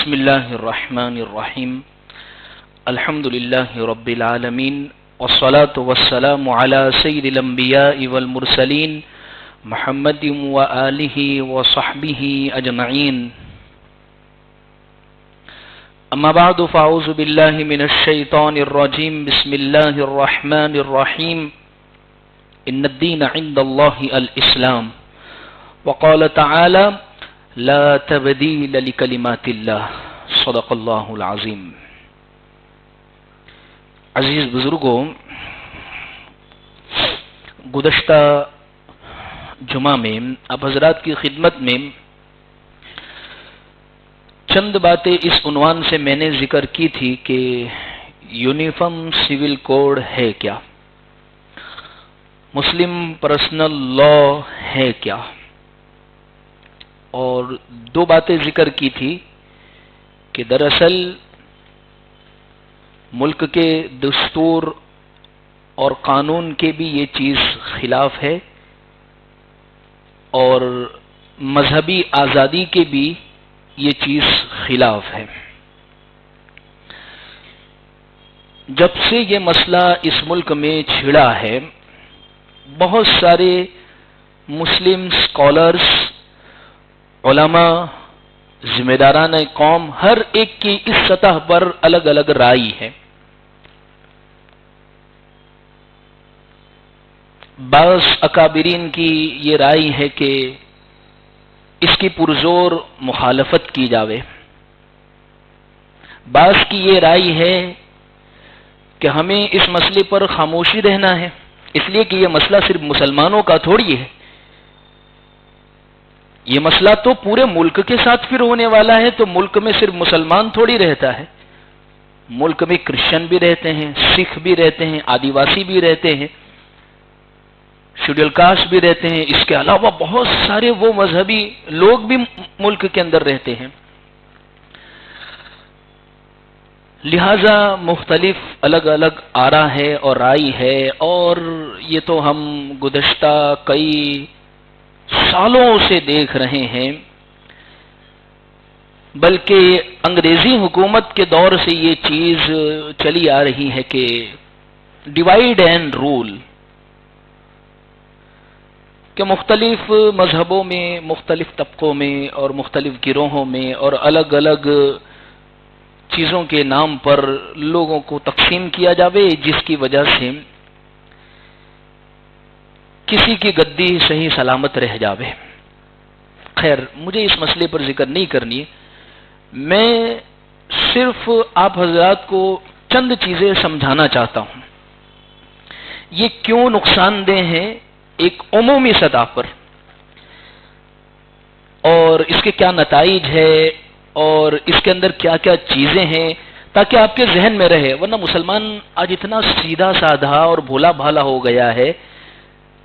بسم اللہ الرحمن الرحیم الحمد للہ رب العالمین والصلاة والسلام علی سید الانبیاء والمرسلین محمد وآلہ وصحبہ اجمعین اما بعد فاعوذ باللہ من الشیطان الرجیم بسم اللہ الرحمن الرحیم ان الدین عند اللہ الاسلام وقال تعالی لا تبدیل لکلمات اللہ صدق اللہ العظیم۔ عزیز بزرگوں، گزشتہ جمعہ میں آپ حضرات کی خدمت میں چند باتیں اس عنوان سے میں نے ذکر کی تھی کہ یونیفارم سول کوڈ ہے کیا، مسلم پرسنل لا ہے کیا، اور دو باتیں ذکر کی تھی کہ دراصل ملک کے دستور اور قانون کے بھی یہ چیز خلاف ہے اور مذہبی آزادی کے بھی یہ چیز خلاف ہے۔ جب سے یہ مسئلہ اس ملک میں چھڑا ہے، بہت سارے مسلم اسکالرس، علماء، ذمہ داران قوم، ہر ایک کی اس سطح پر الگ الگ رائے ہے۔ بعض اکابرین کی یہ رائے ہے کہ اس کی پرزور مخالفت کی جاوے، بعض کی یہ رائے ہے کہ ہمیں اس مسئلے پر خاموشی رہنا ہے، اس لیے کہ یہ مسئلہ صرف مسلمانوں کا تھوڑی ہے، یہ مسئلہ تو پورے ملک کے ساتھ پھر ہونے والا ہے، تو ملک میں صرف مسلمان تھوڑی رہتا ہے، ملک میں کرسچن بھی رہتے ہیں، سکھ بھی رہتے ہیں، آدیواسی بھی رہتے ہیں، شیڈول کاسٹ بھی رہتے ہیں، اس کے علاوہ بہت سارے وہ مذہبی لوگ بھی ملک کے اندر رہتے ہیں۔ لہذا مختلف الگ الگ آرا ہے اور رائے ہے، اور یہ تو ہم گزشتہ کئی سالوں سے دیکھ رہے ہیں، بلکہ انگریزی حکومت کے دور سے یہ چیز چلی آ رہی ہے کہ ڈیوائیڈ اینڈ رول، کہ مختلف مذہبوں میں، مختلف طبقوں میں اور مختلف گروہوں میں اور الگ الگ چیزوں کے نام پر لوگوں کو تقسیم کیا جاوے، جس کی وجہ سے کسی کی گدی صحیح سلامت رہ جاوے۔ خیر، مجھے اس مسئلے پر ذکر نہیں کرنی، میں صرف آپ حضرات کو چند چیزیں سمجھانا چاہتا ہوں، یہ کیوں نقصان دہ ہیں ایک عمومی سطح پر، اور اس کے کیا نتائج ہے اور اس کے اندر کیا کیا چیزیں ہیں، تاکہ آپ کے ذہن میں رہے۔ ورنہ مسلمان آج اتنا سیدھا سادھا اور بھولا بھالا ہو گیا ہے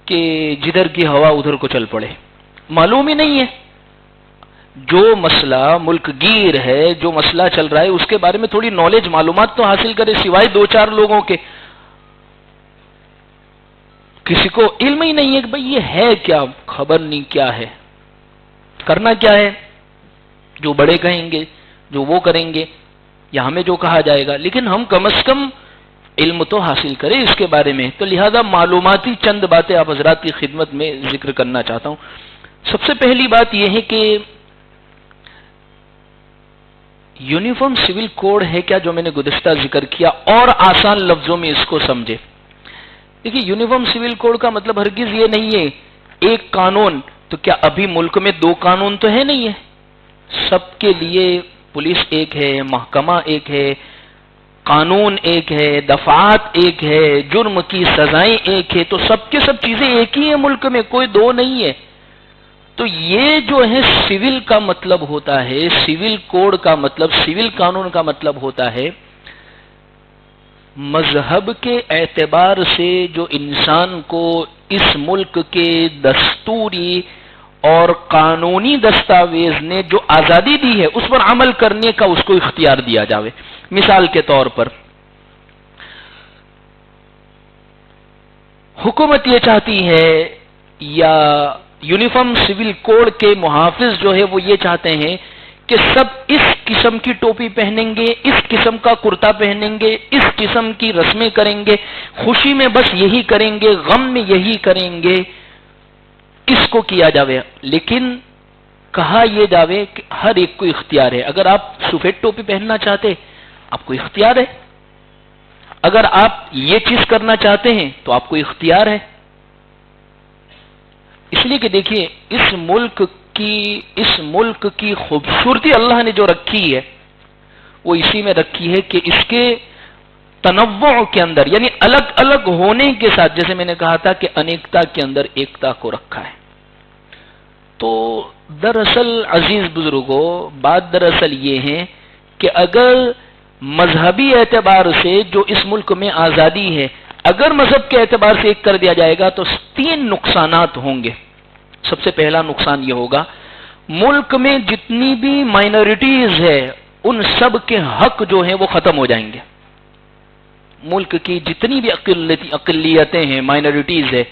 کہ جدھر کی ہوا ادھر کو چل پڑے، معلوم ہی نہیں ہے جو مسئلہ ملک گیر ہے، جو مسئلہ چل رہا ہے، اس کے بارے میں تھوڑی نالج، معلومات تو حاصل کرے، سوائے دو چار لوگوں کے کسی کو علم ہی نہیں ہے کہ بھئی یہ ہے کیا، خبر نہیں کیا ہے، کرنا کیا ہے، جو بڑے کہیں گے، جو وہ کریں گے، یا ہمیں جو کہا جائے گا، لیکن ہم کم از کم علم تو حاصل کریں اس کے بارے میں۔ تو لہذا معلوماتی چند باتیں آپ حضرات کی خدمت میں ذکر کرنا چاہتا ہوں۔ سب سے پہلی بات یہ ہے کہ یونیفارم سول کوڈ ہے کیا، جو میں نے گزشتہ ذکر کیا، اور آسان لفظوں میں اس کو سمجھے۔ دیکھیے، یونیفارم سول کوڈ کا مطلب ہرگز یہ نہیں ہے ایک قانون، تو کیا ابھی ملک میں دو قانون تو ہے نہیں ہے، سب کے لیے پولیس ایک ہے، محکمہ ایک ہے، قانون ایک ہے، دفعات ایک ہے، جرم کی سزائیں ایک ہے، تو سب کے سب چیزیں ایک ہی ہیں ملک میں، کوئی دو نہیں ہے۔ تو یہ جو ہے سول کا مطلب ہوتا ہے، سول کوڈ کا مطلب، سول قانون کا مطلب ہوتا ہے مذہب کے اعتبار سے جو انسان کو اس ملک کے دستوری اور قانونی دستاویز نے جو آزادی دی ہے، اس پر عمل کرنے کا اس کو اختیار دیا جاوے۔ مثال کے طور پر حکومت یہ چاہتی ہے، یا یونیفارم سول کوڈ کے محافظ جو ہے وہ یہ چاہتے ہیں کہ سب اس قسم کی ٹوپی پہنیں گے، اس قسم کا کرتا پہنیں گے، اس قسم کی رسمیں کریں گے، خوشی میں بس یہی کریں گے، غم میں یہی کریں گے، اس کو کیا جاوے. لیکن کہا یہ جاوے کہ ہر ایک کو اختیار ہے. اگر آپ سفید ٹوپی پہننا چاہتے آپ کو اختیار ہے، اگر آپ یہ چیز کرنا چاہتے ہیں تو آپ کو اختیار ہے. اس لیے کہ دیکھیے اس ملک کی خوبصورتی اللہ نے جو رکھی ہے وہ اسی میں رکھی ہے کہ اس کے تنوع کے اندر، یعنی الگ الگ ہونے کے ساتھ، جیسے میں نے کہا تھا کہ انیکتا کے اندر ایکتا کو رکھا ہے. تو دراصل عزیز بزرگوں، بات دراصل یہ ہے کہ اگر مذہبی اعتبار سے جو اس ملک میں آزادی ہے، اگر مذہب کے اعتبار سے ایک کر دیا جائے گا تو 3 نقصانات ہوں گے. سب سے پہلا نقصان یہ ہوگا، ملک میں جتنی بھی مائنورٹیز ہے ان سب کے حق جو ہیں وہ ختم ہو جائیں گے. ملک کی جتنی بھی اقلیتیں ہیں، مائنورٹیز ہے،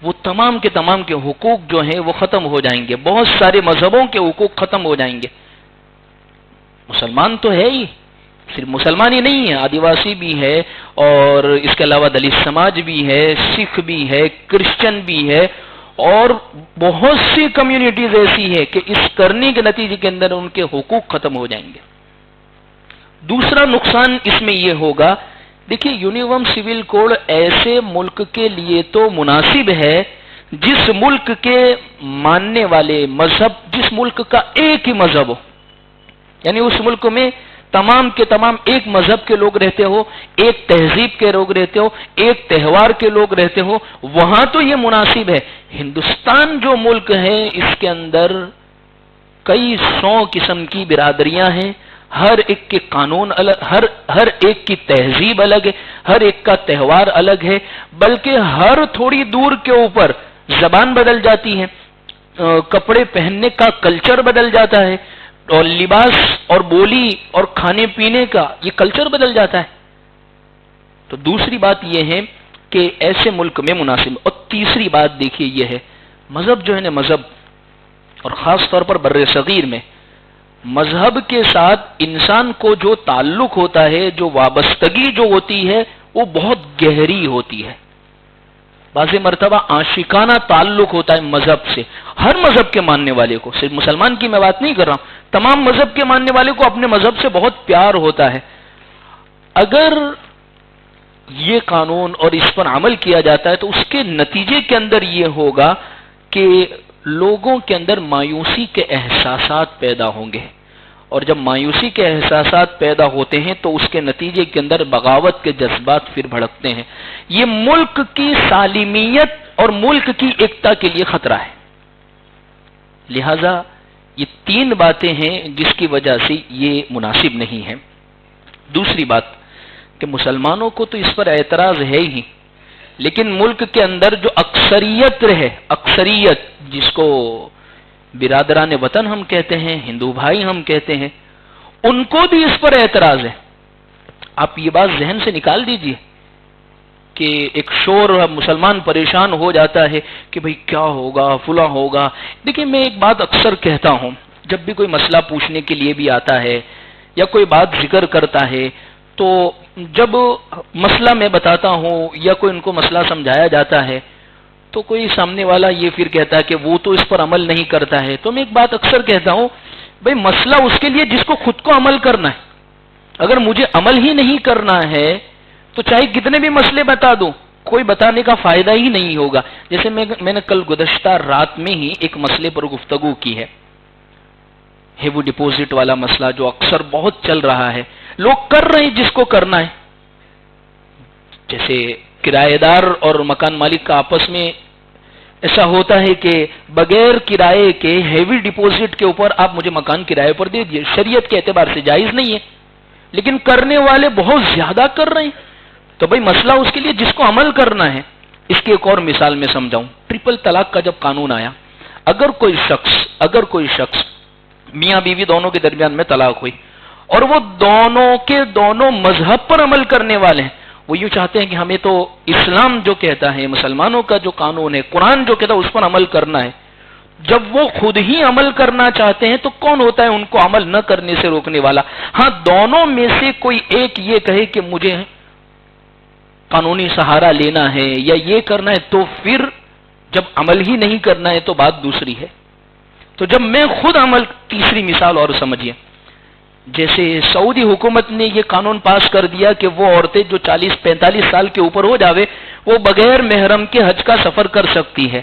وہ تمام کے حقوق جو ہیں وہ ختم ہو جائیں گے. بہت سارے مذہبوں کے حقوق ختم ہو جائیں گے. مسلمان تو ہے ہی، صرف مسلمان ہی نہیں ہے، آدیواسی بھی ہے، اور اس کے علاوہ دلت سماج بھی ہے، سکھ بھی ہے، کرسچن بھی ہے، اور بہت سی کمیونٹیز ایسی ہے کہ اس کرنے کے نتیجے کے اندر ان کے حقوق ختم ہو جائیں گے. دوسرا نقصان اس میں یہ ہوگا، دیکھیے یونیفارم سول کوڈ ایسے ملک کے لیے تو مناسب ہے جس ملک کے ماننے والے مذہب، جس ملک کا ایک ہی مذہب ہو، یعنی اس ملک میں تمام کے تمام ایک مذہب کے لوگ رہتے ہو، ایک تہذیب کے لوگ رہتے ہو، ایک تہوار کے لوگ رہتے ہو، وہاں تو یہ مناسب ہے. ہندوستان جو ملک ہے اس کے اندر کئی 100 قسم کی برادریاں ہیں، ہر ایک کے قانون الگ، ہر ایک کی تہذیب الگ ہے، ہر ایک کا تہوار الگ ہے، بلکہ ہر تھوڑی دور کے اوپر زبان بدل جاتی ہے، کپڑے پہننے کا کلچر بدل جاتا ہے، اور لباس اور بولی اور کھانے پینے کا یہ کلچر بدل جاتا ہے. تو دوسری بات یہ ہے کہ ایسے ملک میں مناسب. اور تیسری بات دیکھیے یہ ہے، مذہب جو ہے نا، مذہب، اور خاص طور پر بر صغیر میں مذہب کے ساتھ انسان کو جو تعلق ہوتا ہے، جو وابستگی جو ہوتی ہے، وہ بہت گہری ہوتی ہے. بعض مرتبہ عاشقانہ تعلق ہوتا ہے مذہب سے، ہر مذہب کے ماننے والے کو، صرف مسلمان کی میں بات نہیں کر رہا ہوں، تمام مذہب کے ماننے والے کو اپنے مذہب سے بہت پیار ہوتا ہے. اگر یہ قانون اور اس پر عمل کیا جاتا ہے تو اس کے نتیجے کے اندر یہ ہوگا کہ لوگوں کے اندر مایوسی کے احساسات پیدا ہوں گے، اور جب مایوسی کے احساسات پیدا ہوتے ہیں تو اس کے نتیجے کے اندر بغاوت کے جذبات پھر بھڑکتے ہیں. یہ ملک کی سالمیت اور ملک کی ایکتا کے لیے خطرہ ہے. لہذا یہ 3 باتیں ہیں جس کی وجہ سے یہ مناسب نہیں ہے. دوسری بات کہ مسلمانوں کو تو اس پر اعتراض ہے ہی، لیکن ملک کے اندر جو اکثریت رہے، اکثریت جس کو برادران وطن ہم کہتے ہیں، ہندو بھائی ہم کہتے ہیں، ان کو بھی اس پر اعتراض ہے. آپ یہ بات ذہن سے نکال دیجئے کہ ایک شور مسلمان پریشان ہو جاتا ہے کہ بھئی کیا ہوگا، فلاں ہوگا. دیکھیں میں ایک بات اکثر کہتا ہوں، جب بھی کوئی مسئلہ پوچھنے کے لیے بھی آتا ہے یا کوئی بات ذکر کرتا ہے، تو جب مسئلہ میں بتاتا ہوں یا کوئی ان کو مسئلہ سمجھایا جاتا ہے تو کوئی سامنے والا یہ پھر کہتا ہے کہ وہ تو اس پر عمل نہیں کرتا ہے. تو میں ایک بات اکثر کہتا ہوں، بھئی مسئلہ اس کے لیے جس کو خود کو عمل کرنا ہے. اگر مجھے عمل ہی نہیں کرنا ہے تو چاہے کتنے بھی مسئلے بتا دوں، کوئی بتانے کا فائدہ ہی نہیں ہوگا. جیسے میں نے کل گزشتہ رات میں ہی ایک مسئلے پر گفتگو کی ہے، ہیوی ڈپوزٹ والا مسئلہ جو اکثر بہت چل رہا ہے. لوگ کر رہے ہیں جس کو کرنا ہے. جیسے کرایہ دار اور مکان مالک کا آپس میں ایسا ہوتا ہے کہ بغیر کرائے کے ہیوی ڈپوزٹ کے اوپر آپ مجھے مکان کرائے پر دے دیے، شریعت کے اعتبار سے جائز نہیں ہے، لیکن کرنے والے بہت زیادہ کر رہے ہیں. تو بھائی مسئلہ اس کے لیے جس کو عمل کرنا ہے. اس کی ایک اور مثال میں سمجھاؤں. ٹرپل طلاق کا جب قانون آیا، اگر کوئی شخص میاں بیوی دونوں کے درمیان میں طلاق ہوئی اور وہ دونوں کے دونوں مذہب پر عمل کرنے والے ہیں، وہ یوں چاہتے ہیں کہ ہمیں تو اسلام جو کہتا ہے، مسلمانوں کا جو قانون ہے، قرآن جو کہتا ہے اس پر عمل کرنا ہے، جب وہ خود ہی عمل کرنا چاہتے ہیں تو کون ہوتا ہے ان کو عمل نہ کرنے سے روکنے والا؟ ہاں، دونوں میں سے کوئی ایک یہ کہے کہ مجھے قانونی سہارا لینا ہے یا یہ کرنا ہے، تو پھر جب عمل ہی نہیں کرنا ہے تو بات دوسری ہے۔ تو جب میں خود عمل، تیسری مثال اور سمجھیے، جیسے سعودی حکومت نے یہ قانون پاس کر دیا کہ وہ عورتیں جو 40-45 سال کے اوپر ہو جاوے وہ بغیر محرم کے حج کا سفر کر سکتی ہے۔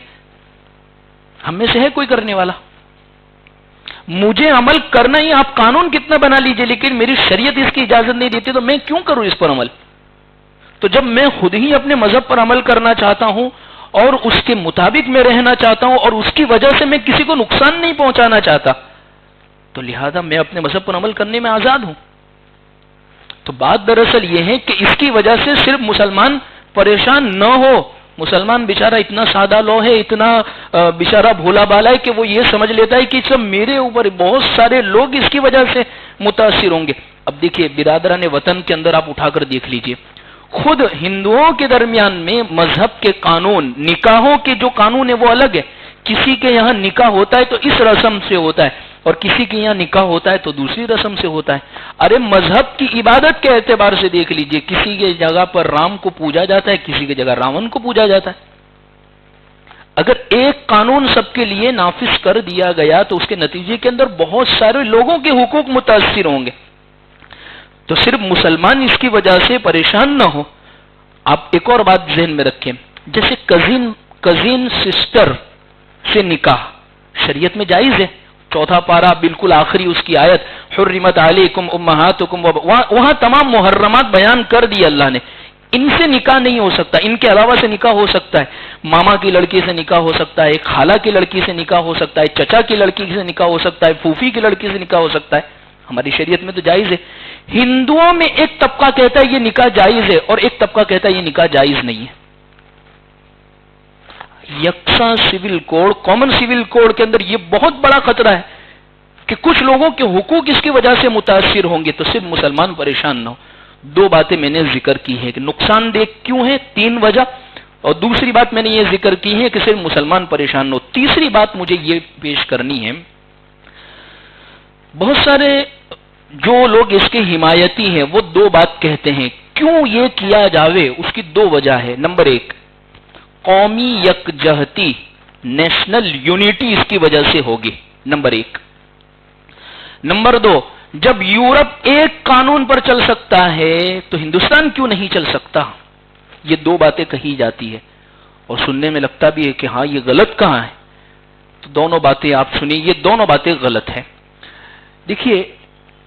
ہم میں سے ہے کوئی کرنے والا؟ مجھے عمل کرنا ہی، آپ قانون کتنا بنا لیجئے لیکن میری شریعت اس کی اجازت نہیں دیتی تو میں کیوں کروں اس پر عمل؟ تو جب میں خود ہی اپنے مذہب پر عمل کرنا چاہتا ہوں اور اس کے مطابق میں رہنا چاہتا ہوں اور اس کی وجہ سے میں کسی کو نقصان نہیں پہنچانا چاہتا، تو لہذا میں اپنے مذہب پر عمل کرنے میں آزاد ہوں۔ تو بات دراصل یہ ہے کہ اس کی وجہ سے صرف مسلمان پریشان نہ ہو۔ مسلمان بیچارہ اتنا سادہ لو ہے، اتنا بیچارہ بھولا بالا ہے کہ وہ یہ سمجھ لیتا ہے کہ سب میرے اوپر، بہت سارے لوگ اس کی وجہ سے متاثر ہوں گے۔ اب دیکھیے برادران وطن کے اندر آپ اٹھا کر دیکھ لیجئے، خود ہندوؤں کے درمیان میں مذہب کے قانون، نکاحوں کے جو قانون ہے وہ الگ ہے۔ کسی کے یہاں نکاح ہوتا ہے تو اس رسم سے ہوتا ہے اور کسی کے یہاں نکاح ہوتا ہے تو دوسری رسم سے ہوتا ہے۔ ارے مذہب کی عبادت کے اعتبار سے دیکھ لیجئے، کسی کے جگہ پر رام کو پوجا جاتا ہے، کسی کی جگہ راون کو پوجا جاتا ہے۔ اگر ایک قانون سب کے لیے نافذ کر دیا گیا تو اس کے نتیجے کے اندر بہت سارے لوگوں کے حقوق متاثر ہوں گے۔ تو صرف مسلمان اس کی وجہ سے پریشان نہ ہو۔ آپ ایک اور بات ذہن میں رکھیں، جیسے کزین سسٹر سے نکاح شریعت میں جائز ہے۔ چوتھا پارہ بالکل آخری اس کی آیت، حرمت علیکم امہاتکم، وہاں تمام محرمات بیان کر دی اللہ نے۔ ان سے نکاح نہیں ہو سکتا، ان کے علاوہ سے نکاح ہو سکتا ہے۔ ماما کی لڑکی سے نکاح ہو سکتا ہے، خالہ کی لڑکی سے نکاح ہو سکتا ہے، چچا کی لڑکی سے نکاح ہو سکتا ہے، پھوپھی کی لڑکی سے نکاح ہو سکتا ہے۔ ہماری شریعت میں تو جائز ہے۔ ہندوؤں میں ایک طبقہ کہتا ہے یہ نکاح جائز ہے اور ایک طبقہ کہتا ہے یہ نکاح جائز نہیں ہے۔ یکساں civil code, common civil code کے اندر یہ بہت بڑا خطرہ ہے کہ کچھ لوگوں کے حقوق اس کی وجہ سے متاثر ہوں گے، تو صرف مسلمان پریشان نہ ہو۔ دو باتیں میں نے ذکر کی ہیں کہ نقصان دہ کیوں ہے، 3 وجہ، اور دوسری بات میں نے یہ ذکر کی ہے کہ صرف مسلمان پریشان نہ ہو۔ تیسری بات مجھے یہ پیش کرنی ہے، بہت سارے جو لوگ اس کے حمایتی ہیں وہ 2 بات کہتے ہیں کیوں یہ کیا جاوے، اس کی 2 وجہ ہے۔ نمبر 1، قومی یکجہتی، نیشنل یونٹی اس کی وجہ سے ہوگی، نمبر 1۔ نمبر 2، جب یورپ ایک قانون پر چل سکتا ہے تو ہندوستان کیوں نہیں چل سکتا؟ یہ 2 باتیں کہی جاتی ہے اور سننے میں لگتا بھی ہے کہ ہاں یہ غلط کہاں ہے۔ تو دونوں باتیں آپ سنیے، یہ دونوں باتیں غلط ہیں۔ دیکھیے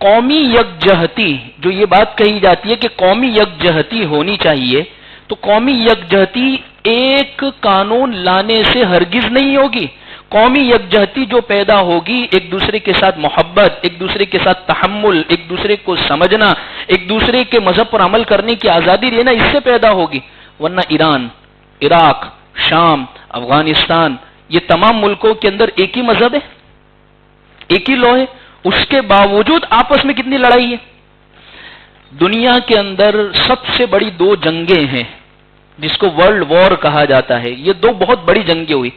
قومی یکجہتی، جو یہ بات کہی جاتی ہے کہ قومی یکجہتی ہونی چاہیے، تو قومی یکجہتی ایک قانون لانے سے ہرگز نہیں ہوگی۔ قومی یکجہتی جو پیدا ہوگی ایک دوسرے کے ساتھ محبت، ایک دوسرے کے ساتھ تحمل، ایک دوسرے کو سمجھنا، ایک دوسرے کے مذہب پر عمل کرنے کی آزادی لینا، اس سے پیدا ہوگی۔ ورنہ ایران، عراق، شام، افغانستان، یہ تمام ملکوں کے اندر ایک ہی مذہب ہے، ایک ہی لو ہے، اس کے باوجود آپس میں کتنی لڑائی ہے۔ دنیا کے اندر سب سے بڑی 2 جنگیں ہیں جس کو ورلڈ وار کہا جاتا ہے، یہ 2 بہت بڑی جنگیں ہوئی۔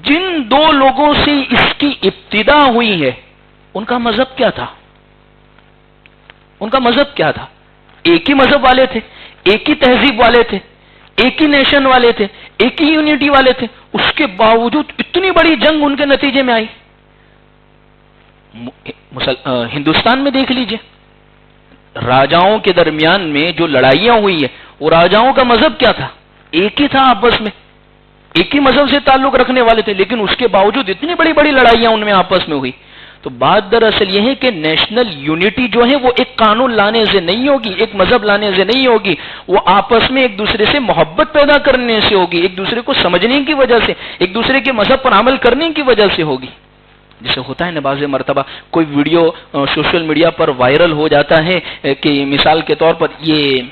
جن 2 لوگوں سے اس کی ابتدا ہوئی ہے ان کا مذہب کیا تھا؟ ان کا مذہب کیا تھا؟ ایک ہی مذہب والے تھے، ایک ہی تہذیب والے تھے، ایک ہی نیشن والے تھے، ایک ہی یونٹی والے تھے، اس کے باوجود اتنی بڑی جنگ ان کے نتیجے میں آئی۔ ہندوستان میں دیکھ لیجئے، راجاؤں کے درمیان میں جو لڑائیاں ہوئی ہیں وہ راجاؤں کا مذہب کیا تھا؟ ایک ہی تھا، آپس میں ایک ہی مذہب سے تعلق رکھنے والے تھے، لیکن اس کے باوجود اتنی بڑی بڑی لڑائیاں ان میں آپس میں ہوئی۔ تو بات دراصل یہ ہے کہ نیشنل یونٹی جو ہے وہ ایک قانون لانے سے نہیں ہوگی، ایک مذہب لانے سے نہیں ہوگی، وہ آپس میں ایک دوسرے سے محبت پیدا کرنے سے ہوگی، ایک دوسرے کو سمجھنے کی وجہ سے، ایک دوسرے کے مذہب پر عمل کرنے کی وجہ سے ہوگی۔ جسے ہوتا ہے نا بعض مرتبہ کوئی ویڈیو سوشل میڈیا پر وائرل ہو جاتا ہے کہ مثال کے طور پر یہ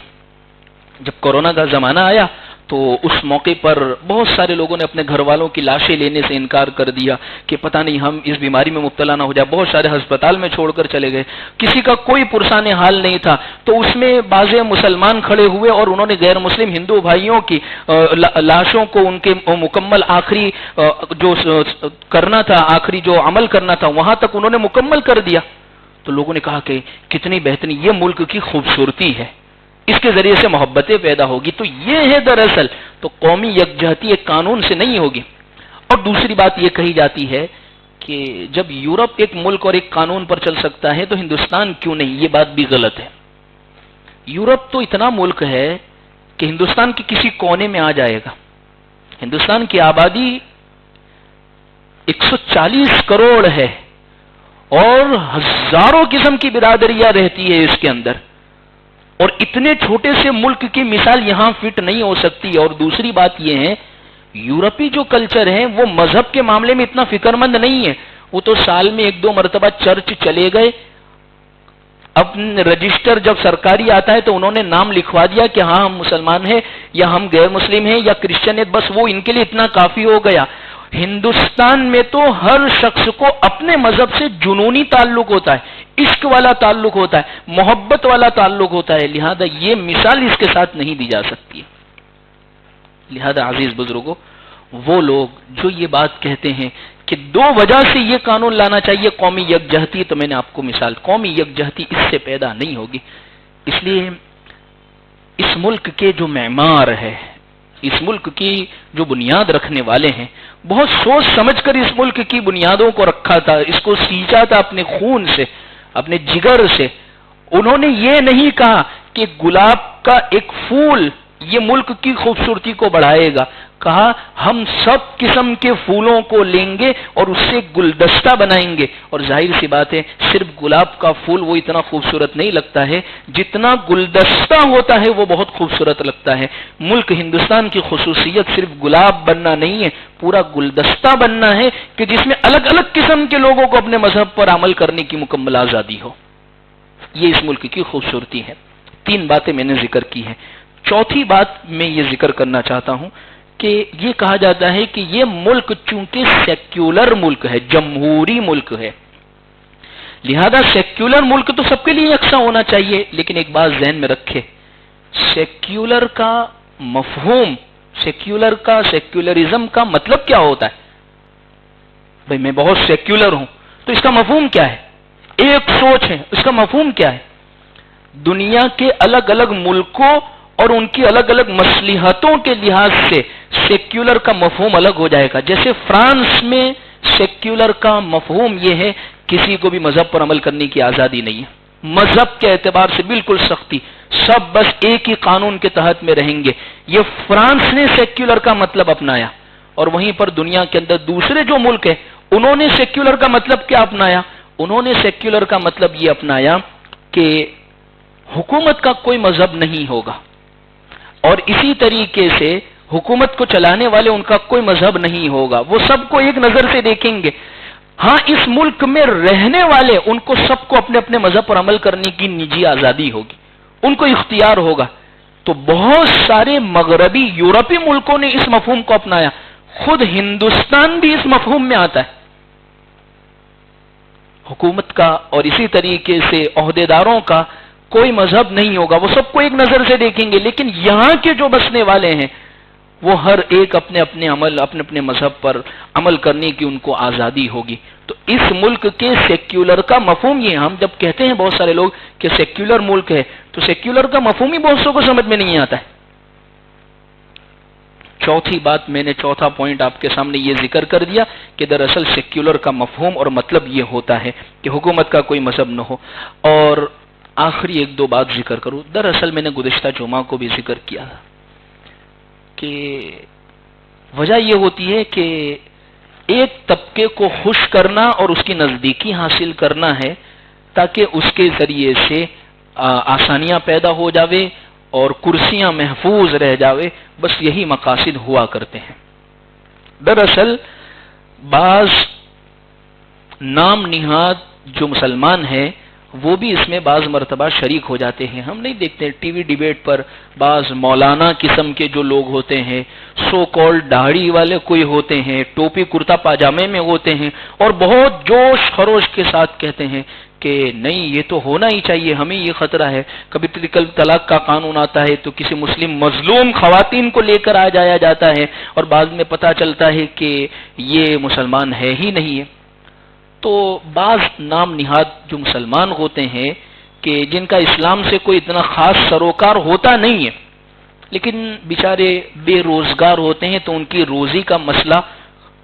جب کورونا کا زمانہ آیا تو اس موقع پر بہت سارے لوگوں نے اپنے گھر والوں کی لاشیں لینے سے انکار کر دیا کہ پتہ نہیں ہم اس بیماری میں مبتلا نہ ہو جائے. بہت سارے ہسپتال میں چھوڑ کر چلے گئے, کسی کا کوئی پرسان حال نہیں تھا. تو اس میں بعض مسلمان کھڑے ہوئے اور انہوں نے غیر مسلم ہندو بھائیوں کی لاشوں کو ان کے مکمل آخری جو کرنا تھا, آخری جو عمل کرنا تھا وہاں تک انہوں نے مکمل کر دیا. تو لوگوں نے کہا کہ کتنی بہترین, یہ ملک کی خوبصورتی ہے, اس کے ذریعے سے محبتیں پیدا ہوگی. تو یہ ہے دراصل. تو قومی یکجہتی ایک قانون سے نہیں ہوگی. اور دوسری بات یہ کہی جاتی ہے کہ جب یورپ ایک ملک اور ایک قانون پر چل سکتا ہے تو ہندوستان کیوں نہیں؟ یہ بات بھی غلط ہے. یورپ تو اتنا ملک ہے کہ ہندوستان کے کسی کونے میں آ جائے گا. ہندوستان کی آبادی 140 کروڑ ہے اور ہزاروں قسم کی برادریاں رہتی ہے اس کے اندر, اور اتنے چھوٹے سے ملک کی مثال یہاں فٹ نہیں ہو سکتی. اور دوسری بات یہ ہے, یورپی جو کلچر ہے وہ مذہب کے معاملے میں اتنا فکر مند نہیں ہے. وہ تو سال میں 1-2 مرتبہ چرچ چلے گئے, اب رجسٹر جب سرکاری آتا ہے تو انہوں نے نام لکھوا دیا کہ ہاں ہم مسلمان ہیں یا ہم غیر مسلم ہیں یا کرسچن ہیں, بس وہ ان کے لیے اتنا کافی ہو گیا. ہندوستان میں تو ہر شخص کو اپنے مذہب سے جنونی تعلق ہوتا ہے, عشق والا تعلق ہوتا ہے, محبت والا تعلق ہوتا ہے. لہذا یہ مثال اس کے ساتھ نہیں دی جا سکتی ہے. لہذا عزیز بزرگوں, وہ لوگ جو یہ بات کہتے ہیں کہ 2 وجہ سے یہ قانون لانا چاہیے قومی یکجہتی, تو میں نے آپ کو مثال, قومی یکجہتی اس سے پیدا نہیں ہوگی. اس لیے اس ملک کے جو معمار ہے, اس ملک کی جو بنیاد رکھنے والے ہیں, بہت سوچ سمجھ کر اس ملک کی بنیادوں کو رکھا تھا, اس کو سینچا تھا اپنے خون سے, اپنے جگر سے. انہوں نے یہ نہیں کہا کہ گلاب کا ایک پھول یہ ملک کی خوبصورتی کو بڑھائے گا, کہا ہم سب قسم کے پھولوں کو لیں گے اور اس سے گلدستہ بنائیں گے. اور ظاہر سی بات ہے صرف گلاب کا پھول وہ اتنا خوبصورت نہیں لگتا ہے جتنا گلدستہ ہوتا ہے وہ بہت خوبصورت لگتا ہے. ملک ہندوستان کی خصوصیت صرف گلاب بننا نہیں ہے, پورا گلدستہ بننا ہے کہ جس میں الگ الگ قسم کے لوگوں کو اپنے مذہب پر عمل کرنے کی مکمل آزادی ہو. یہ اس ملک کی خوبصورتی ہے. 3 باتیں میں نے ذکر کی ہیں. چوتھی بات میں یہ ذکر کرنا چاہتا ہوں کہ یہ کہا جاتا ہے کہ یہ ملک چونکہ سیکولر ملک ہے, جمہوری ملک ہے, لہذا سیکولر ملک تو سب کے لیے یکساں ہونا چاہیے. لیکن ایک بات ذہن میں رکھے, سیکولر کا مفہوم, سیکولرزم کا مطلب کیا ہوتا ہے؟ بھئی میں بہت سیکولر ہوں تو اس کا مفہوم کیا ہے؟ ایک سوچ ہے, اس کا مفہوم کیا ہے؟ دنیا کے الگ الگ ملکوں اور ان کی الگ الگ مصلحتوں کے لحاظ سے سیکولر کا مفہوم الگ ہو جائے گا. جیسے فرانس میں سیکولر کا مفہوم یہ ہے کسی کو بھی مذہب پر عمل کرنے کی آزادی نہیں ہے, مذہب کے اعتبار سے بالکل سختی, سب بس ایک ہی قانون کے تحت میں رہیں گے. یہ فرانس نے سیکولر کا مطلب اپنایا. اور وہیں پر دنیا کے اندر دوسرے جو ملک ہیں انہوں نے سیکولر کا مطلب کیا اپنایا؟ انہوں نے سیکولر کا مطلب یہ اپنایا کہ حکومت کا کوئی مذہب نہیں ہوگا, اور اسی طریقے سے حکومت کو چلانے والے ان کا کوئی مذہب نہیں ہوگا, وہ سب کو ایک نظر سے دیکھیں گے. ہاں اس ملک میں رہنے والے ان کو سب کو اپنے اپنے مذہب پر عمل کرنے کی نجی آزادی ہوگی, ان کو اختیار ہوگا. تو بہت سارے مغربی یورپی ملکوں نے اس مفہوم کو اپنایا, خود ہندوستان بھی اس مفہوم میں آتا ہے. حکومت کا اور اسی طریقے سے عہدیداروں کا کوئی مذہب نہیں ہوگا, وہ سب کو ایک نظر سے دیکھیں گے. لیکن یہاں کے جو بسنے والے ہیں وہ ہر ایک اپنے اپنے مذہب پر عمل کرنے کی ان کو آزادی ہوگی. تو اس ملک کے سیکولر کا مفہوم یہ, ہم جب کہتے ہیں بہت سارے لوگ کہ سیکولر ملک ہے تو سیکولر کا مفہوم ہی بہت سو کو سمجھ میں نہیں آتا ہے. چوتھی بات میں نے, چوتھا پوائنٹ آپ کے سامنے یہ ذکر کر دیا کہ دراصل سیکولر کا مفہوم اور مطلب یہ ہوتا ہے کہ حکومت کا کوئی مذہب نہ ہو. اور آخری 1-2 بات ذکر کروں. دراصل میں نے گزشتہ جمعہ کو بھی ذکر کیا تھا کہ وجہ یہ ہوتی ہے کہ ایک طبقے کو خوش کرنا اور اس کی نزدیکی حاصل کرنا ہے تاکہ اس کے ذریعے سے آسانیاں پیدا ہو جاوے اور کرسیاں محفوظ رہ جاوے, بس یہی مقاصد ہوا کرتے ہیں. دراصل بعض نام نہاد جو مسلمان ہیں وہ بھی اس میں بعض مرتبہ شریک ہو جاتے ہیں. ہم نہیں دیکھتے ٹی وی ڈیبیٹ پر بعض مولانا قسم کے جو لوگ ہوتے ہیں، سو کالڈ داڑھی والے کوئی ہوتے ہیں، ٹوپی کرتا پاجامے میں ہوتے ہیں، اور بہت جوش خروش کے ساتھ کہتے ہیں کہ نہیں یہ تو ہونا ہی چاہیے، ہمیں یہ خطرہ ہے. کبھی ٹرپل طلاق کا قانون آتا ہے تو کسی مسلم مظلوم خواتین کو لے کر آ جایا جاتا ہے، اور بعد میں پتہ چلتا ہے کہ یہ مسلمان ہے ہی نہیں ہے. تو بعض نام نہاد جو مسلمان ہوتے ہیں کہ جن کا اسلام سے کوئی اتنا خاص سروکار ہوتا نہیں ہے، لیکن بیچارے بے روزگار ہوتے ہیں تو ان کی روزی کا مسئلہ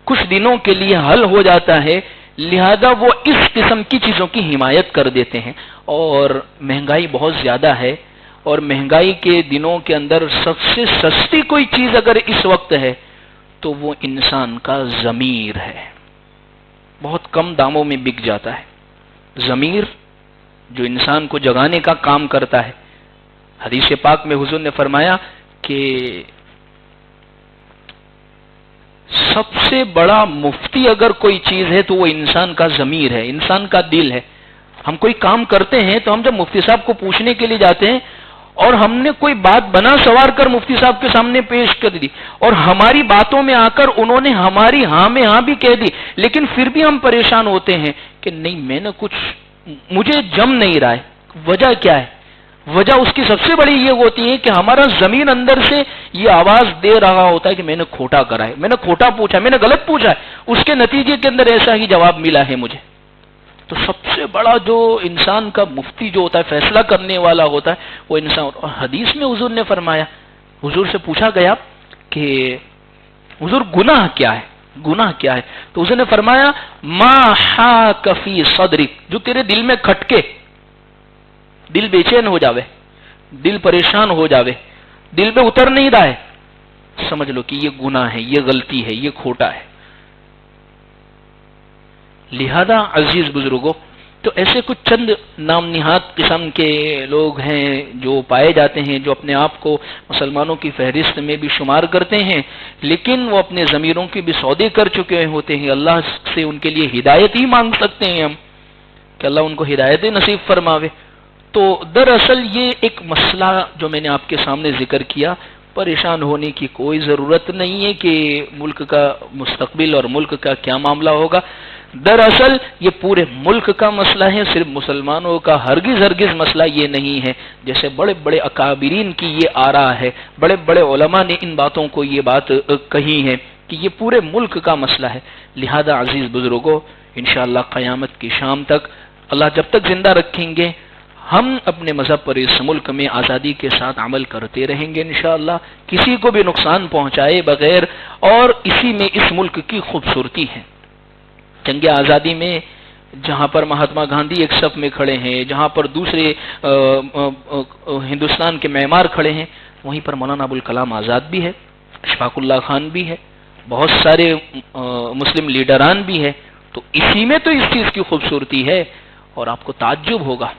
کچھ دنوں کے لیے حل ہو جاتا ہے، لہذا وہ اس قسم کی چیزوں کی حمایت کر دیتے ہیں. اور مہنگائی بہت زیادہ ہے، اور مہنگائی کے دنوں کے اندر سب سے سستی کوئی چیز اگر اس وقت ہے تو وہ انسان کا ضمیر ہے. بہت کم داموں میں بک جاتا ہے ضمیر، جو انسان کو جگانے کا کام کرتا ہے. حدیث پاک میں حضور نے فرمایا کہ سب سے بڑا مفتی اگر کوئی چیز ہے تو وہ انسان کا ضمیر ہے، انسان کا دل ہے. ہم کوئی کام کرتے ہیں تو ہم جب مفتی صاحب کو پوچھنے کے لیے جاتے ہیں اور ہم نے کوئی بات بنا سوار کر مفتی صاحب کے سامنے پیش کر دی، اور ہماری باتوں میں آ کر انہوں نے ہماری ہاں میں ہاں بھی کہہ دی، لیکن پھر بھی ہم پریشان ہوتے ہیں کہ نہیں میں نے کچھ، مجھے جم نہیں رہا ہے. وجہ کیا ہے؟ وجہ اس کی سب سے بڑی یہ ہوتی ہے کہ ہمارا زمین اندر سے یہ آواز دے رہا ہوتا ہے کہ میں نے کھوٹا کرا ہے، میں نے کھوٹا پوچھا، میں نے غلط پوچھا ہے، اس کے نتیجے کے اندر ایسا ہی جواب ملا ہے مجھے. تو سب سے بڑا جو انسان کا مفتی جو ہوتا ہے، فیصلہ کرنے والا ہوتا ہے، وہ انسان. اور حدیث میں حضور نے فرمایا، حضور سے پوچھا گیا کہ حضور گناہ کیا ہے، گناہ کیا ہے؟ تو حضور نے فرمایا ما حاک فی صدرک، جو تیرے دل میں کھٹکے، دل بے چین ہو جاوے، دل پریشان ہو جاوے، دل میں اتر نہیں رہا ہے، سمجھ لو کہ یہ گناہ ہے، یہ غلطی ہے، یہ کھوٹا ہے. لہذا عزیز بزرگوں، تو ایسے کچھ چند نام نہاد قسم کے لوگ ہیں جو پائے جاتے ہیں، جو اپنے آپ کو مسلمانوں کی فہرست میں بھی شمار کرتے ہیں، لیکن وہ اپنے ضمیروں کے بھی سودے کر چکے ہوتے ہیں. اللہ سے ان کے لیے ہدایت ہی مانگ سکتے ہیں ہم کہ اللہ ان کو ہدایت نصیب فرماوے. تو دراصل یہ ایک مسئلہ جو میں نے آپ کے سامنے ذکر کیا، پریشان ہونے کی کوئی ضرورت نہیں ہے کہ ملک کا مستقبل اور ملک کا کیا معاملہ ہوگا. دراصل یہ پورے ملک کا مسئلہ ہے، صرف مسلمانوں کا ہرگز ہرگز مسئلہ یہ نہیں ہے. جیسے بڑے بڑے اکابرین کی یہ آرا ہے، بڑے بڑے علماء نے ان باتوں کو یہ بات کہی ہے کہ یہ پورے ملک کا مسئلہ ہے. لہذا عزیز بزرگوں، انشاءاللہ قیامت کی شام تک اللہ جب تک زندہ رکھیں گے، ہم اپنے مذہب پر اس ملک میں آزادی کے ساتھ عمل کرتے رہیں گے انشاءاللہ، کسی کو بھی نقصان پہنچائے بغیر. اور اسی میں اس ملک کی خوبصورتی ہے. جنگ آزادی میں جہاں پر مہاتما گاندھی ایک صف میں کھڑے ہیں، جہاں پر دوسرے ہندوستان کے معمار کھڑے ہیں، وہیں پر مولانا ابوالکلام آزاد بھی ہے، اشفاق اللہ خان بھی ہے، بہت سارے مسلم لیڈران بھی ہے. تو اسی میں تو اس چیز کی خوبصورتی ہے. اور آپ کو تعجب ہوگا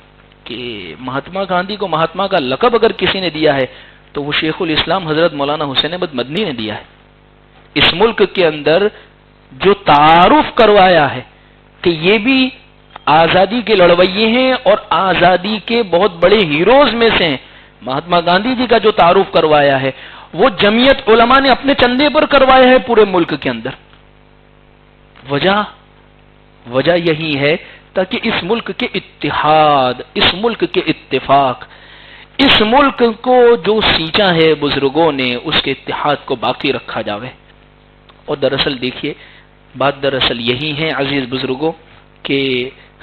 کہ مہاتما گاندھی کو مہاتما کا لقب اگر کسی نے دیا ہے تو وہ شیخ الاسلام حضرت مولانا حسین احمد مدنی نے دیا ہے. اس ملک کے اندر جو تعارف کروایا ہے کہ یہ بھی آزادی کے لڑویے ہیں اور آزادی کے بہت بڑے ہیروز میں سے ہیں، مہاتما گاندھی جی کا جو تعارف کروایا ہے وہ جمعیت علماء نے اپنے چندے پر کروایا ہے پورے ملک کے اندر. وجہ یہی ہے تاکہ اس ملک کے اتحاد، اس ملک کے اتفاق، اس ملک کو جو سینچا ہے بزرگوں نے، اس کے اتحاد کو باقی رکھا جاوے. اور دراصل دیکھیے بات دراصل یہی ہے عزیز بزرگوں کہ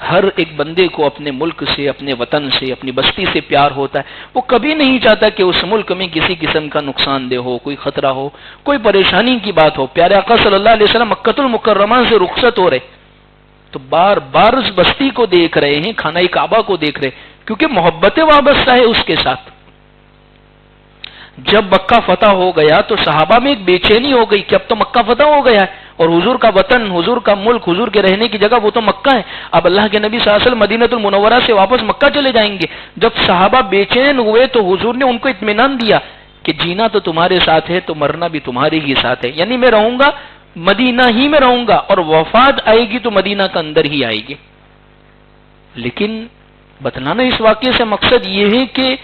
ہر ایک بندے کو اپنے ملک سے، اپنے وطن سے، اپنی بستی سے پیار ہوتا ہے. وہ کبھی نہیں چاہتا کہ اس ملک میں کسی قسم کا نقصان دہ ہو، کوئی خطرہ ہو، کوئی پریشانی کی بات ہو. پیارے آقا صلی اللہ علیہ وسلم مکہ المکرمہ سے رخصت ہو رہے تو بار بار اس بستی کو دیکھ رہے ہیں، خانہ کعبہ کو دیکھ رہے، کیونکہ محبت وابستہ ہے اس کے ساتھ. جب مکہ فتح ہو گیا تو صحابہ میں ایک بے چینی ہو گئی کہ اب تو مکہ فتح ہو گیا ہے اور حضور کا وطن، حضور کا ملک، حضور کے رہنے کی جگہ وہ تو مکہ ہے. اب اللہ کے نبی صلی اللہ علیہ وسلم مدینہ المنورہ سے واپس مکہ چلے جائیں گے. جب صحابہ بے چین ہوئے تو حضور نے ان کو اطمینان دیا کہ جینا تو تمہارے ساتھ ہے تو مرنا بھی تمہارے ہی ساتھ ہے، یعنی میں رہوں گا مدینہ ہی میں رہوں گا اور وفات آئے گی تو مدینہ کا اندر ہی آئے گی. لیکن بتلانا اس واقعے سے مقصد یہ ہے کہ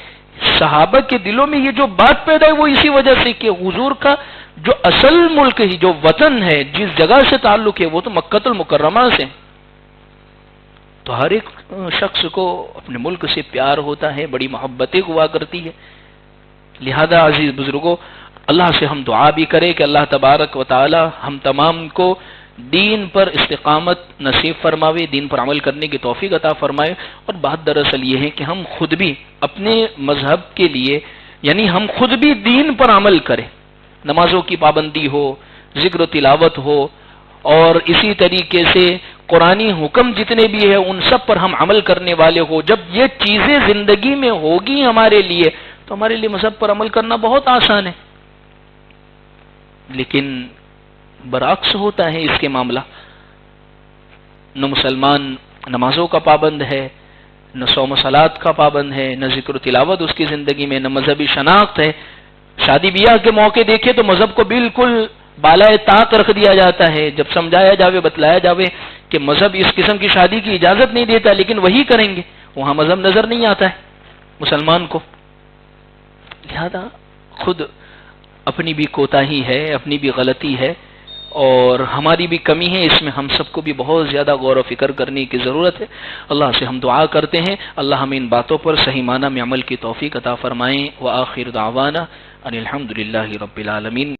صحابہ کے دلوں میں یہ جو بات پیدا ہے وہ اسی وجہ سے کہ حضور کا جو اصل ملک ہے، جو وطن ہے، جس جگہ سے تعلق ہے، وہ تو مکۃ المکرمہ سے، تو ہر ایک شخص کو اپنے ملک سے پیار ہوتا ہے، بڑی محبتیں ہوا کرتی ہے۔ لہذا عزیز بزرگوں، اللہ سے ہم دعا بھی کریں کہ اللہ تبارک و تعالی ہم تمام کو دین پر استقامت نصیب فرماوے، دین پر عمل کرنے کی توفیق عطا فرمائے۔ اور بات دراصل یہ ہے کہ ہم خود بھی اپنے مذہب کے لیے، یعنی ہم خود بھی دین پر عمل کریں، نمازوں کی پابندی ہو، ذکر و تلاوت ہو، اور اسی طریقے سے قرآنی حکم جتنے بھی ہیں ان سب پر ہم عمل کرنے والے ہو۔ جب یہ چیزیں زندگی میں ہوگی ہمارے لیے تو ہمارے لیے مذہب پر عمل کرنا بہت آسان ہے۔ لیکن برعکس ہوتا ہے اس کے معاملہ، نہ مسلمان نمازوں کا پابند ہے، نہ صوم و صلات کا پابند ہے، نہ ذکر و تلاوت اس کی زندگی میں، نہ مذہبی شناخت ہے۔ شادی بیاہ کے موقع دیکھے تو مذہب کو بالکل بالائے طاق رکھ دیا جاتا ہے، جب سمجھایا جاوے، بتلایا جاوے کہ مذہب اس قسم کی شادی کی اجازت نہیں دیتا، لیکن وہی کریں گے، وہاں مذہب نظر نہیں آتا ہے مسلمان کو۔ لہذا خود اپنی بھی کوتاہی ہے، اپنی بھی غلطی ہے، اور ہماری بھی کمی ہے، اس میں ہم سب کو بھی بہت زیادہ غور و فکر کرنے کی ضرورت ہے۔ اللہ سے ہم دعا کرتے ہیں اللہ ہمیں ان باتوں پر صحیح معنی میں عمل کی توفیق عطا فرمائیں۔ وآخر دعوانا ان الحمد للہ رب العالمین۔